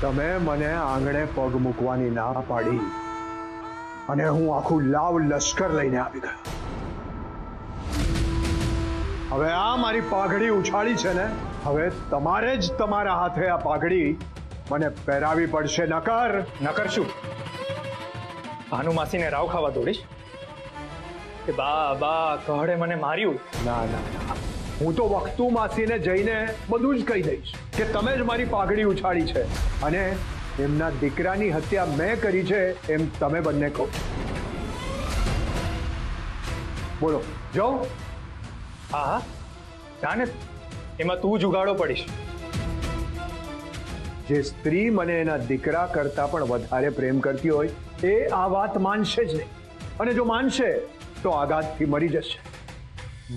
તમે મને આંગણે પગ મૂકવાની ના પાડી અને હું આખું લાવ લશ્કર લઈને આવી ગયો. હવે આ મારી પાઘડી ઉછાળી છે ને, હવે તમારે જ તમારા હાથે આ પાઘડી મને પહેરાવી પડશે. નકર શું ભાનુ માસીને રાવ ખાવા દોડીશ કે બા કહડે મને માર્યું? ના, હું તો વખતુ માસીને જઈને બધું જ કહી દઈશ કે તમે જ મારી પાઘડી ઉછાળી છે અને એમના દીકરાની હત્યા મેં કરી છે એમ તમે બંને કહો. બોલો, જાઓ. હા, જાને એમાં તું જુગાડો પડીશ. જે સ્ત્રી મને એના દીકરા કરતા પણ વધારે પ્રેમ કરતી હોય એ આ વાત માનશે જ નહીં, અને જો માનશે તો આઘાતથી મરી જશે.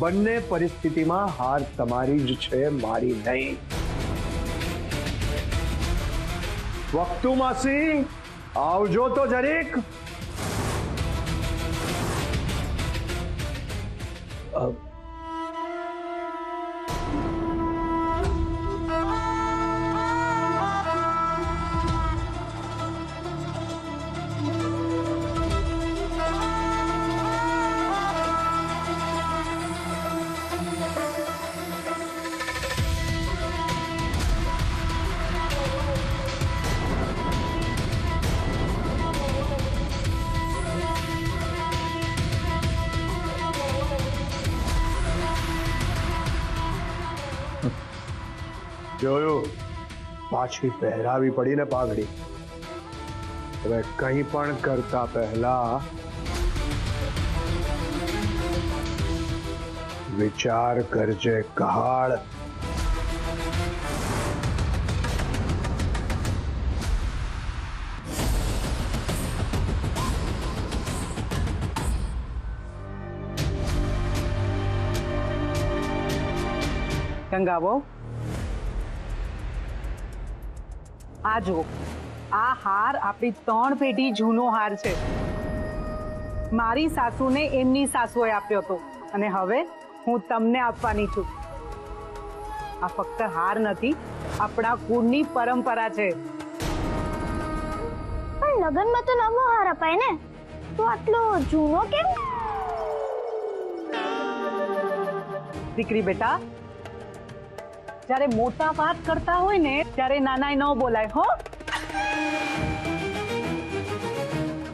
બંને પરિસ્થિતિમાં હાર તમારી જ છે, મારી નહીં. વખતુ માસી, આવજો તો જરીક. જોયું, પાછી પહેરાવી પડી ને પાઘડી. હવે કંઈ પણ કરતા પહેલા વિચાર કરજે કહાળ. ગંગાવો, આ જુઓ, આ હાર આપણી 3 પેઢી જૂનો હાર છે. મારી સાસુને એમની સાસુએ આપ્યો હતો અને હવે હું તમને આપવાની છું. આ ફક્ત હાર નથી, આપણા કુળની પરંપરા છે. પણ લગ્નમાં તો નવો હાર અપાય ને, તો આટલો જૂનો કેમ? દીકરી બેટા, જ્યારે મોટા વાત કરતા હોય ને ત્યારે નાનાય ન બોલાય હો.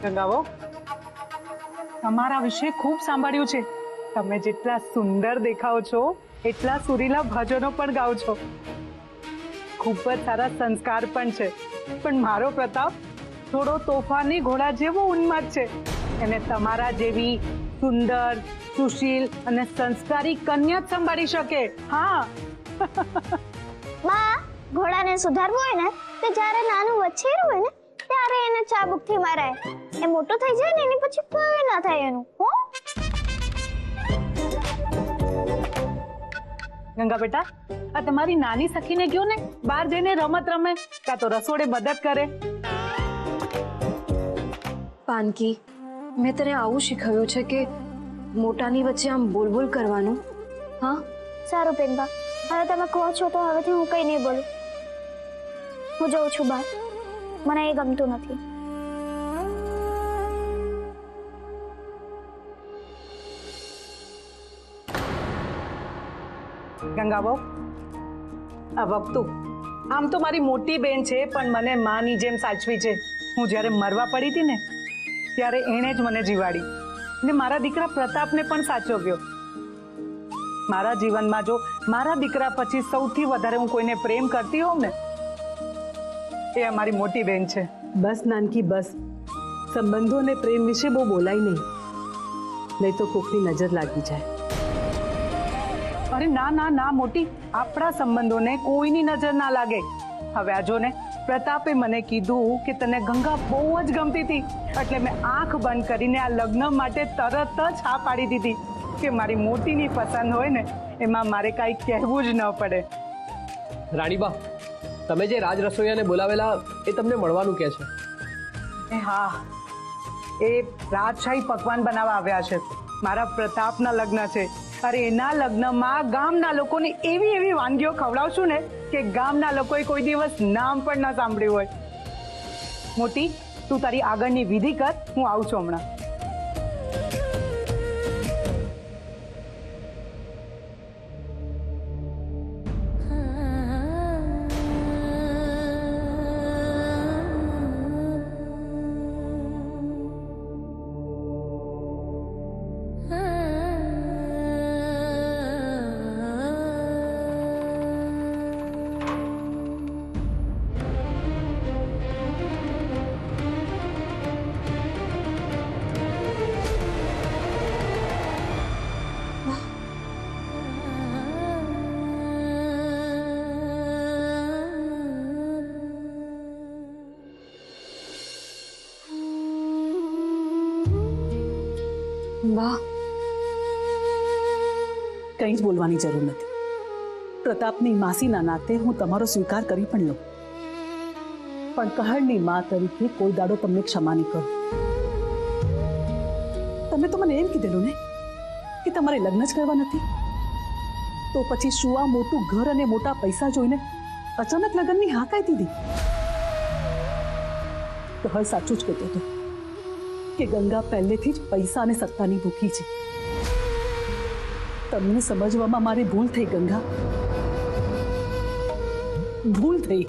ગંગાવો, તમારા વિશે ખૂબ સાંભળ્યું છે. તમે જેટલા સુંદર દેખાઓ છો એટલા સુરીલા ભજનો પણ ગાઓ છો. ખૂબ જ સારા સંસ્કાર પણ છે. પણ મારો પ્રતાપ થોડો તોફાની ઘોડા જેવો ઉન્માદ છે. એને તમારા જેવી સુંદર, સુશીલ અને સંસ્કારી કન્યા જ સંભાળી શકે. હા. માં, ઘોડાને સુધારવું હોય ને તો જ્યારે નાનું વચ્ચેરું હોય ને ત્યારે એને ચાબુકથી મારાય. એ મોટો થઈ જાય ને એની પછી કોઈ ના થાય એનું. હો ગંગા બેટા, આ તમારી નાની સખીને ગયો ને બહાર જઈને રમત રમે, કાં તો રસોડે મદદ કરે. પાનકી, મેં તને આવું શીખવ્યું છે કે મોટાની વચ્ચે આમ બોલ કરવાનું? હા, સારું પેનબા, હવે તમે કહો છો તો હવેથી હું કઈ નહીં બોલું. હું જઉં છું બહાર, મને એ ગમતું નથી. ગંગાબો, આ વખતુ આમ તો મારી મોટી બેન છે, પણ મને માની જેમ સાચવી છે. હું જ્યારે મરવા પડી હતી ને ત્યારે એણે જ મને જીવાડી ને મારા દીકરા પ્રતાપને પણ સાચવ્યો. મારા જીવનમાં જો મારા દીકરા પછી સૌથી વધારે હું કોઈને પ્રેમ કરતી હોઉં ને એ અમારી મોટી બેન છે. બસ નાનકી, બસ. સંબંધો અને પ્રેમ વિશે બહુ બોલાય નહીં તો કોકની નજર લાગી જાય. અરે ના મોટી, આપણા સંબંધોને કોઈની નજર ના લાગે. હવે આ જો ને, પ્રતાપે મને કીધું કે તને ગંગા બહુ જ ગમતી હતી, એટલે મેં આંખ બંધ કરીને આ લગ્ન માટે તરત જ હા પાડી દીધી કે મારી મોટીની પસંદ હોય ને એમાં મારે કાંઈ કહેવું જ ન પડે. રાણીબા, તમે જે રાજ રસોઈયાને બોલાવેલા એ તમને મળવાનું કહે છે. હા, એ રાજશાહી પકવાન બનાવવા આવ્યા છે. મારા પ્રતાપના લગ્ન છે. અરે એના લગ્નમાં ગામના લોકોને એવી એવી વાનગીઓ ખવડાવશું ને કે ગામના લોકોએ કોઈ દિવસ નામ પણ ના સાંભળ્યું હોય. મોટી, તું તારી આગળની વિધિ કર, હું આવું છું હમણાં. બા, કંઈ જ બોલવાની જરૂર નથી. પ્રતાપની માસીના નાતે હું તમારો સ્વીકાર કરી પણ લઉં, પણ કહળની મા તરીકે કોઈ દાડો તમને ક્ષમા નહીં કરું. તમે તો મને એમ કીધેલું ને કે તમારે લગ્ન જ કરવા નથી, તો પછી શું આ મોટું ઘર અને મોટા પૈસા જોઈને અચાનક લગ્નની હા કાઢી દીધી? કહળ સાચું જ કહેતો હતો કે ગંગા પહેલેથી જ પૈસા અને સત્તાની ભૂખી છે. તમને સમજવામાં મારી ભૂલ થઈ ગંગા, ભૂલ થઈ.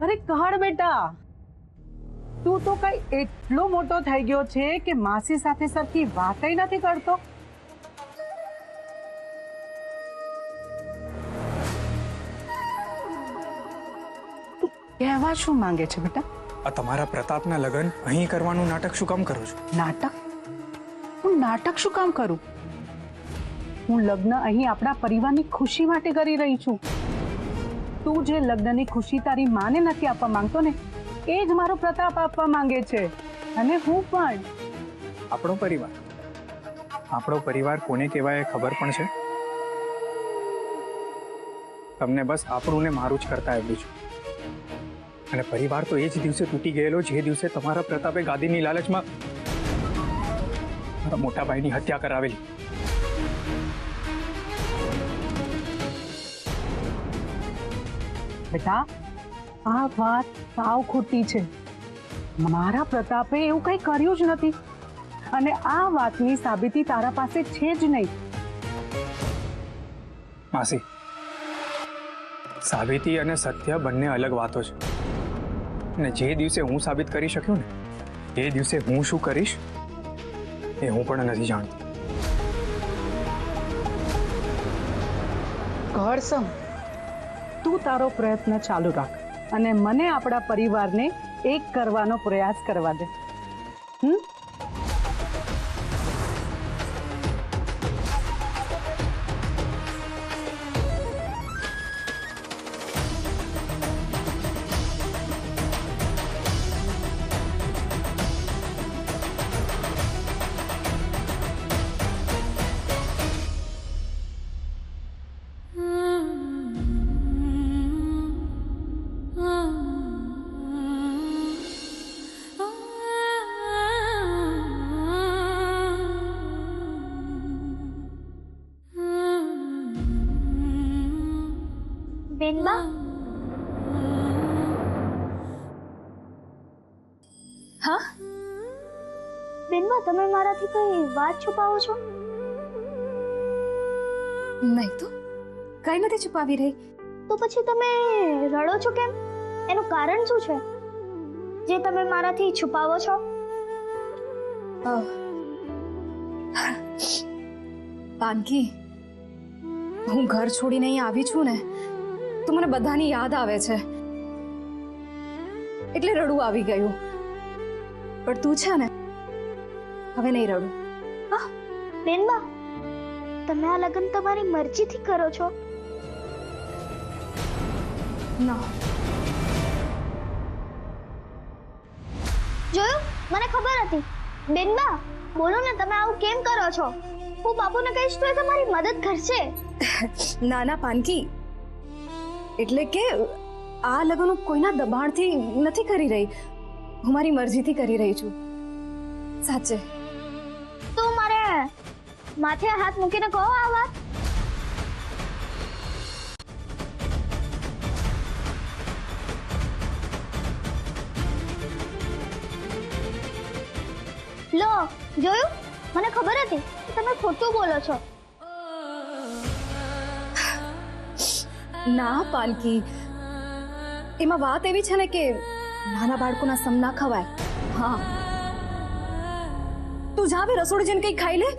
અરે કહળ બેટા, તું તો કઈ એટલો મોટો થઈ ગયો છે કે માસી સાથે સરખી વાતય નથી કરતો. તું કહેવા શું માંગે છે બેટા? આ તમારા પ્રતાપના લગ્ન અહીં કરવાનું નાટક શું કામ કરો છો? નાટક? હું નાટક શું કામ કરું? હું લગ્ન અહીં આપણા પરિવારની ખુશી માટે કરી રહી છું. તું જે લગ્નની ખુશી તારી માને નથી આપવા માંગતો ને, એ જ મારો પ્રતાપ આપવા માંગે છે. અને હું પણ. આપણો પરિવાર કોને કહેવાય ખબર પણ છે? તમને બસ આપણું ને મારું જ કરતા આવ્યું છે. અને પરિવાર તો એ જ દિવસે તૂટી ગયેલો જે દિવસે તમારા પ્રતાપે ગાદીની લાલચમાં મારા મોટા ભાઈની હત્યા કરાવેલી. બેટા, આ વાત સાવ ખોટી છે. મારા પ્રતાપે એવું કંઈ કર્યું જ નથી, અને આ વાતની સાબિતી તારા પાસે છે જ નહીં. માસી, સાબિતી અને સત્ય બંને અલગ વાતો છે. અને જે દિવસે હું સાબિત કરી શક્યો ને, એ દિવસે હું શું કરીશ એ હું પણ નથી જાણતો. ઘરસમ, તું તારો પ્રયત્ન ચાલુ રાખ અને મને આપણા પરિવારને એક કરવાનો પ્રયાસ કરવા દે. બેનબા, હા બેનબા, તમે મારાથી કઈ વાત છુપાવો છો? નહીં તો કઈ નથી છુપાવી રહી. તો પછી તમે રડો છો કેમ? એનું કારણ શું છે જે તમે મારાથી છુપાવો છો? પાનકી, હું ઘર છોડીને અહીં આવી છું ને, તો મને બધાની યાદ આવે છે, એટલે રડવું આવી ગયું. પણ તું છે ને, હવે નહીં રડું. બેનબા, તમે આ લગ્ન તમારી મરજીથી કરો છો? ના, જોયું, મને ખબર હતી. બેનબા, બોલો ને, તમે આવું કેમ કરો છો? હું બાપુને કહીશ તો એ તમારી મદદ કરશે. નાના પાનકી, એટલે કે આ લગ્ન હું કોઈના દબાણથી નથી કરી રહી. હું મારી મરજીથી કરી રહી છું. સાચે. તો મારે માથે હાથ મૂકીને કહો આ વાત. લો, જોયું, મને ખબર હતી કે તમે ખોટું બોલો છો. ના પાનકી, એમાં વાત એવી છે ને કે નાના બાળકોના સમ ના ખવાય. હા, તું જા, હવે રસોડે જઈને કંઈ ખાઈ લે,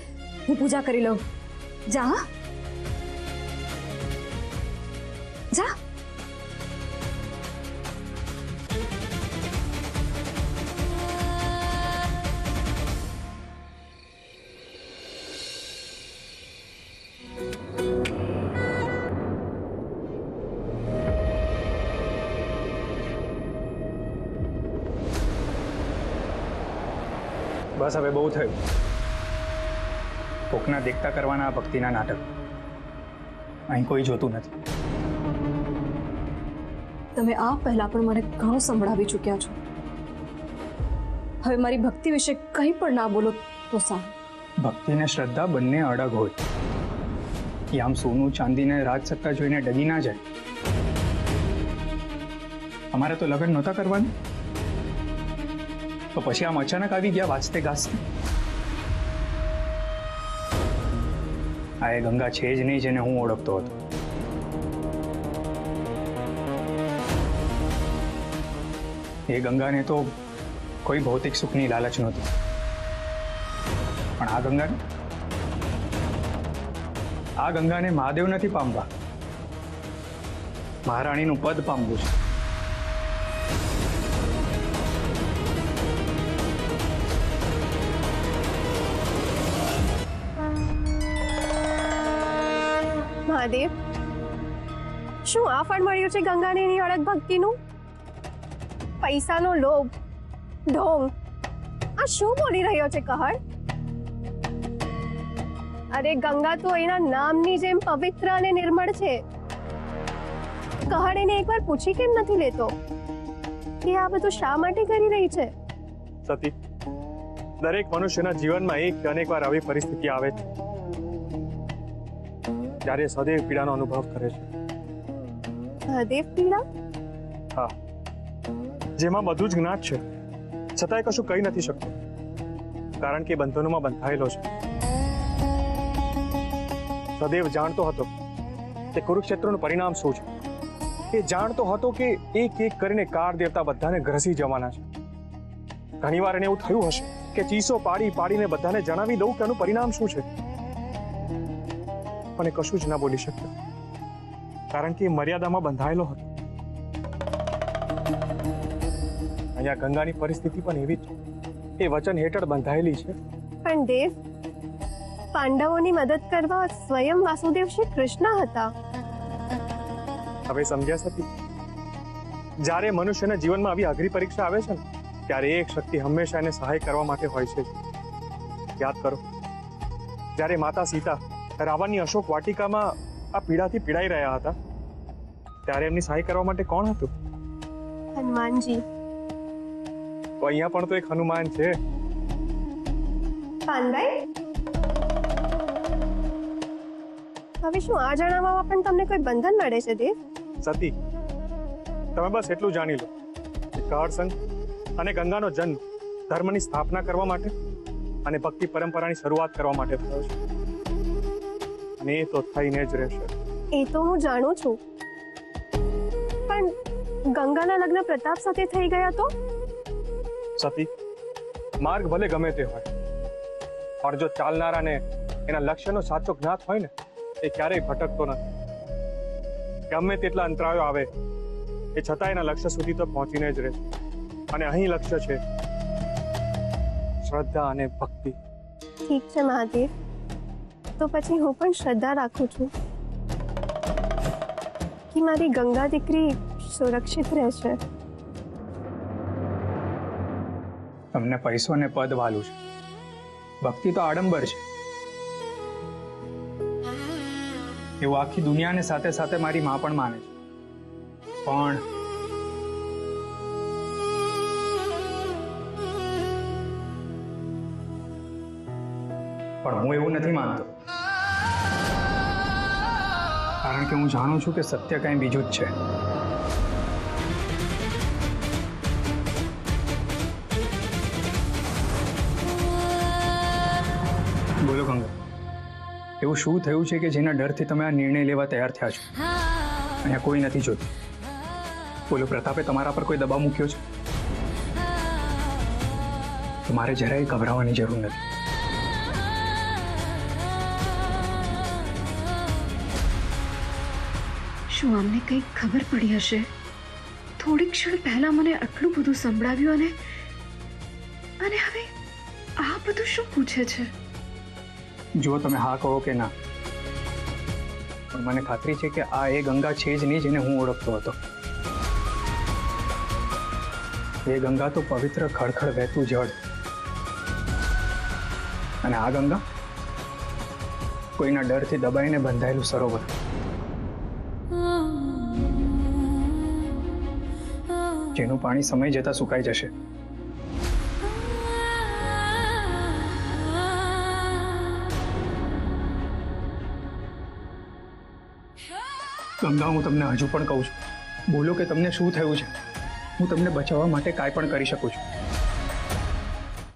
હું પૂજા કરી લઉં. જા, હા? જા. બસ હવે બહુ થયું. કોકના દેખતા કરવાના આ ભક્તિના નાટક અહીં કોઈ જોતું નથી. તમે આ પહેલા પણ મને ઘણું સંભળાવી ચૂક્યા છો. હવે મારી ભક્તિ વિશે કંઈ પણ ના બોલો તો સારું. ભક્તિ ને શ્રદ્ધા બંને અડગ હોય. એ આમ સોનું ચાંદીને રાજસત્તા જોઈને ડગી ના જાય. અમારે તો લગ્ન નહોતા કરવાનું, તો પછી આમ અચાનક આવી ગયા વાંચતે ગાજતે. આ એ ગંગા છે જ નહીં જેને હું ઓળખતો હતો. એ ગંગાને તો કોઈ ભૌતિક સુખની લાલચ નહોતી, પણ આ ગંગાને મહાદેવ નથી પામવા, મહારાણીનું પદ પામવું છે. મહાદેવ, શું આ ફળ મળ્યું છે ગંગાને એની અડગ ભક્તિનું? પૈસાનો લોભ, ઢોંગ, આ શું બોલી રહ્યો છે કહર? અરે ગંગા તો એના નામની જેમ પવિત્ર અને નિર્મળ છે. કહર એને એકવાર પૂછી કેમ નથી લેતો કે આ બધું શા માટે કરી રહી છે? સતી, દરેક મનુષ્યના જીવનમાં એક કે અનેક વાર આવી પરિસ્થિતિ આવે છે જ્યારે સદૈવ પીડાનો અનુભવ કરે છે. સદૈવ પીડા? હા, જેમાં બધું જ જ્ઞાત છે છતાંય કશું કહી નથી શકતો, કારણ કે બંધનોમાં બંધાયેલો છે. સદૈવ જાણતો હતો કે કુરુક્ષેત્રનું પરિણામ શું છે. એ જાણતો હતો કે એક એક કરીને કાર દેવતા બધાને ગ્રસી જવાના છે. ઘણીવાર એને એવું થયું હશે કે ચીસો પાડી પાડીને બધાને જણાવી દઉં કે આનું પરિણામ શું છે, પણ એ કશું જ ના બોલી શકતો, કારણ કે એ મર્યાદામાં બંધાયેલો હતો. અહીંયા ગંગાની પરિસ્થિતિ પણ એવી જ છે. એ વચન હેઠળ બંધાયેલી છે. પણ દેવ, પાંડવોની મદદ કરવા સ્વયં વાસુદેવ શ્રી કૃષ્ણ હતા. હવે સમજ્યા સતી? જ્યારે મનુષ્યના જીવનમાં આવી અઘરી પરીક્ષા આવે છે ને, ત્યારે એક શક્તિ હંમેશા એને સહાય કરવા માટે હોય છે. યાદ કરો, જ્યારે માતા સીતા રાવણની અશોક વાટિકામાં આ પીડાથી પીડાઈ રહ્યા હતા, ત્યારે એમની સહાય કરવા માટે કોણ હતું? હનુમાનજી. તો અહીંયા પણ તો એક હનુમાન છે. પાનભાઈ, હવે શું આ જણાવવામાં પણ તમને કોઈ બંધન નડે છે દેવ? સતી, તમે બસ એટલું જાણી લો કે કહર સંઘ અને ગંગાનો જન્મ ધર્મની સ્થાપના કરવા માટે અને ભક્તિ પરંપરાની શરૂઆત કરવા માટે થયો છે, અને એ તો થઈને જ રહેશે. એ તો હું જાણું છું, પણ ગંગાના લગ્ન પ્રતાપ સાથે થઈ ગયા તો? સતી, માર્ગ ભલે ગમે તે હોય, પણ જો ચાલનારાને એના લક્ષ્યનો સાચો જ્ઞાત હોય ને, એ ક્યારેય ભટકતો નથી. ગમે તેટલા અંતરાયો આવે, એ છતાં એના લક્ષ્ય સુધી તો પહોંચીને જ રહેશે. અને અહીં લક્ષ્ય છે શ્રદ્ધા અને ભક્તિ. ઠીક છે મહાદેવ, તો તો પછી હું પણ શ્રદ્ધા રાખું છું કે મારી ગંગા દીકરી સુરક્ષિત રહેશે. તમને પૈસો અને પદ વાલું છે, ભક્તિ તો આડંબર છે. એવું આખી દુનિયાને સાથે સાથે મારી માં પણ માને છે. પણ હું એવું નથી માનતો, કારણ કે હું જાણું છું કે સત્ય કંઈ બીજું જ છે. બોલો ગંગા, એવું શું થયું છે કે જેના ડરથી તમે આ નિર્ણય લેવા તૈયાર થયા છો? અહીંયા કોઈ નથી જોતું. બોલો, પ્રતાપે તમારા પર કોઈ દબાવ મૂક્યો છે? તમારે જરાય ગભરાવાની જરૂર નથી. શું અમને કંઈક ખબર પડી હશે? થોડીક ક્ષણ પહેલા મને આટલું બધું સંભળાવ્યું અને હવે આ બધું શું પૂછે છે? જો તમે હા કહો કે ના, પણ મને ખાતરી છે કે આ એ ગંગા છે જ નહીં જેને હું ઓળખતો હતો. એ ગંગા તો પવિત્ર ખળખળ વહેતું જળ, અને આ ગંગા કોઈના ડરથી દબાઈને બંધાયેલું સરોવર. જેનું પાણી સમય જતા સુકાઈ જશે. ગંગા, હું તમને હજુ પણ કહું છું, બોલો કે તમને શું થયું છે. હું તમને બચાવવા માટે કાંઈ પણ કરી શકું છું.